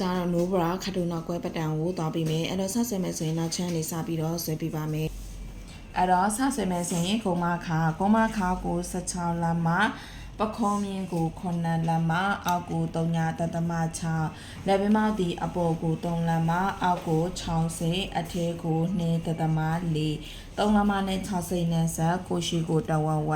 ကြတော့ no bra ခတ်တူနောက်ကွဲပတ်တန်ကိုသွားပြီးမယ်အဲ့တော့ဆက်ဆွဲမယ်ဆိုရင်နောက်ချမ်းလေးစပြီးတော့ဆွဲပြပါမယ်အဲ့တော့ဆက်ဆွဲမယ်ဆိုရင်ကုန်းမခါကို16လမ်းမှာပခုံးမြင်းကို9လမ်းမှာအောက်ကို3.6လက်ပင်မောက်ဒီအပေါ်ကို3လမ်းမှာအောက်ကို60အထဲကို2.4 3လမ်းမှာနဲ့60နဲ့ဆက်ကိုရှိကိုတဝဝ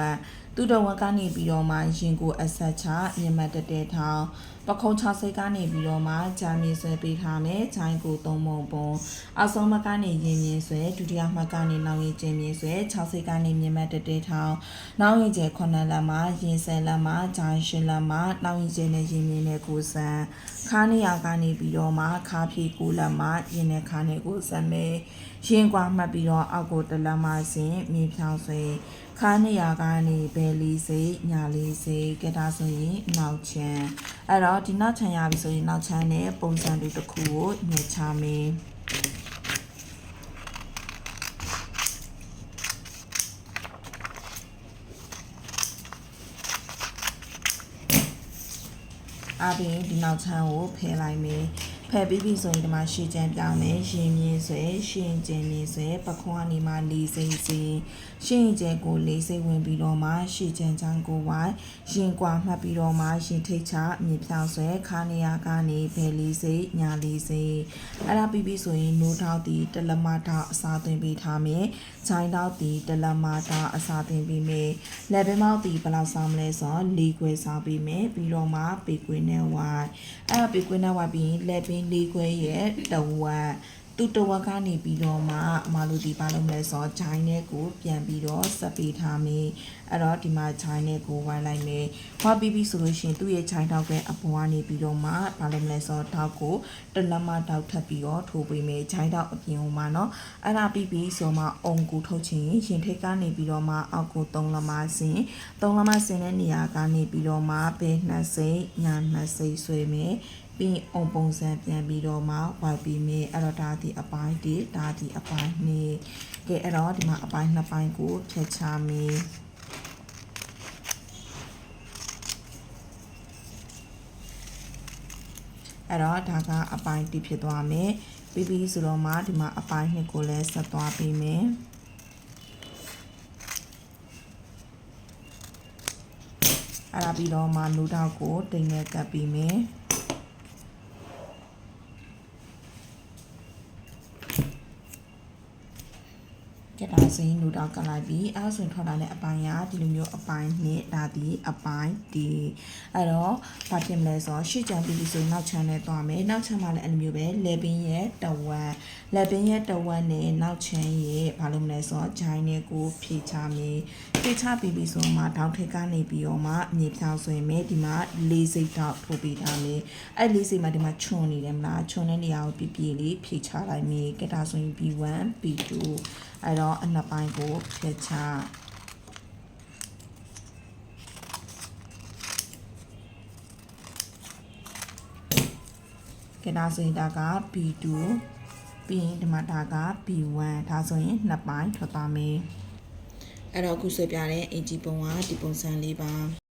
သူတော်ဝန်ကနေပြီးတော့မှရင်ကိုအဆက်ချမြင်မှတ်တဲ့ထောင်ပခုံး60ကနေပြီးတော့မှဂျာမီဆွဲပေးထားမယ်ဂျိုင်းကို3ပုံပုံအောက်ဆုံးမှကနေရင်မြင်ဆွဲဒုတိယမှကနေနောက်ရင်ကျင်းမြင်ဆွဲ60ကနေမြင်မှတ်တဲ့ထောင်နောက်ရင်ကျ9လမ်းမှာရင်10လမ်းမှာဂျိုင်း10လမ်းမှာနောက်ရင်ကျင်းနဲ့ရင်မြင်နဲ့ကိုစံခါးနေရာကနေပြီးတော့မှခါဖြီ9လမ်းမှာရင်နဲ့ခါးနဲ့ကိုစံမယ်ရင်ကွာမှတ်ပြီးတော့အောက်ကို1လမ်းမှာဆင်မြေဖြောင်းဆွဲခါးနေရာကနေဘယ်လေးစိညာလေးစိကဲဒါဆိုရင်နောက်ချမ်းအဲ့တော့ဒီနောက်ချမ်းရပြီဆိုရင်နောက်ချမ်းနဲ့ပုံစံတူတစ်ခုကိုညှိချမယ်အပြင်ဒီနောက်ချမ်းကိုဖယ်လိုက်မယ်ဖယ်ပြီးပြီဆိုရင်ဒီမှာရှည်ချမ်းပြောင်းမယ်ရင်မြင်းဆွဲရှင်ကျင်းမြင်းဆွဲပခွန်ကနေမှ4စိမ့်စီရှင်ကျဲကို4စိမ့်ဝင်ပြီးတော့မှရှည်ချမ်းချမ်းကိုဝိုင်းရင်ကွာမှတ်ပြီးတော့မှရင်ထိတ်ချမြေဖြောင်းဆွဲခါနေရကနေဘယ်4စိမ့်ညာ4စိမ့်အဲ့ဒါပြီးပြီဆိုရင်နိုးထောက်တီတလမထောက်အစားသွင်းပေးထားမယ်ဂျိုင်းထောက်တီတလမထောက်အစားသွင်းပေးမယ်လက်ပင်မောက်တီဘယ်လောက်စားမလဲဆိုတော့4ခွဲစားပေးမယ်ပြီးတော့မှပေကွင်းနဲ့ဝိုင်းအဲ့ဒါပေကွင်းနဲ့ဝိုင်းပြီးလက်ပင်4ခွဲရဲ့တဝက်သူတဝက်ကနေပြီးတော့မှအမလို့ဒီပါလို့မလဲဆိုတော့ဂျိုင်းနဲ့ကိုပြန်ပြီးတော့ဆက်ပေးထားမယ်အဲ့တော့ဒီမှာဂျိုင်းနဲ့ကိုဝိုင်းလိုက်မယ်ဝါပြီးပြီဆိုလို့ရှိရင်သူ့ရဲ့ဂျိုင်းထောက်ကအပေါ်ကနေပြီးတော့မှဘာလို့မလဲဆိုတော့ထောက်ကိုတလက်မထောက်ထပ်ပြီးတော့ထိုးပေးမယ်ဂျိုင်းထောက်အပြင်ဟိုမှာเนาะအဲ့ဒါပြီးပြီဆိုမှအုံကိုထုတ်ချင်ရင်ထိတ်ကနေပြီးတော့မှအောက်ကို3လက်မဆင်3လက်မဆင်တဲ့နေရာကနေပြီးတော့မှပဲ2စိမ့်ညာ2စိမ့်ဆွဲမယ်ပြီးအုံပုံစံပြန်ပြီးတော့မှဝိုက်ပြီးမယ်အဲ့တော့ဒါဒီအပိုင်းဒီဒါဒီအပိုင်းနေကဲအဲ့တော့ဒီမှာအပိုင်း2ပိုင်းကိုဖြတ်ချမယ်အဲ့တော့ဒါကအပိုင်း1ဖြစ်သွားမယ်ပြီးပြီဆိုတော့မှဒီမှာအပိုင်း2ကိုလည်းဆက်သွားပေးမယ်အဲ့ဒါပြီးတော့မှနိုးထောက်ကိုတိမ်နဲ့ကပ်ပြီးမယ်ကဲဒါဆိုရင်လူတော့ကလိုက်ပြီးအဲ့ဆိုရင်ထွက်လာတဲ့အပိုင်းကဒီလိုမျိုးအပိုင်းနဲ့ဒါဒီအပိုင်းဒီအဲ့တော့ဘာဖြစ်မလဲဆိုတော့ရှေ့ချမ်းပြီးပြီဆိုရင်နောက်ချမ်းနဲ့သွားမယ်နောက်ချမ်းမှာလည်းအဲ့လိုမျိုးပဲလေပင်ရဲ့တဝက်လေပင်ရဲ့တဝက်နဲ့နောက်ချမ်းရဲ့ဘာလို့မလဲဆိုတော့ဂျိုင်းနဲ့ကိုဖြည့်ချမယ်ဖြည့်ချပြီးပြီဆိုမှတောက်ထိပ်ကနေပြီးတော့မှအမြေဖြောင်းဆွဲမယ်ဒီမှာ၄စိတ်တောက်ထိုးပေးထားမယ်အဲ့၄စိတ်မှာဒီမှာခြုံနေတယ်မလားခြုံတဲ့နေရာကိုပြပြလေးဖြည့်ချလိုက်မယ်ကဲဒါဆိုရင် B1 B2အဲ့တော့အနှစ်ပိုင်းကိုဖြည့်ချကဲဒါဆိုရင်ဒါက B2 ပြီးရင်ဒီမှာဒါက B1 ဒါဆိုရင်နှစ်ပိုင်းထွက်သွားမယ်အဲ့တော့အခုဆွဲပြတဲ့အင်ဂျီပုံကဒီပုံစံလေးပါ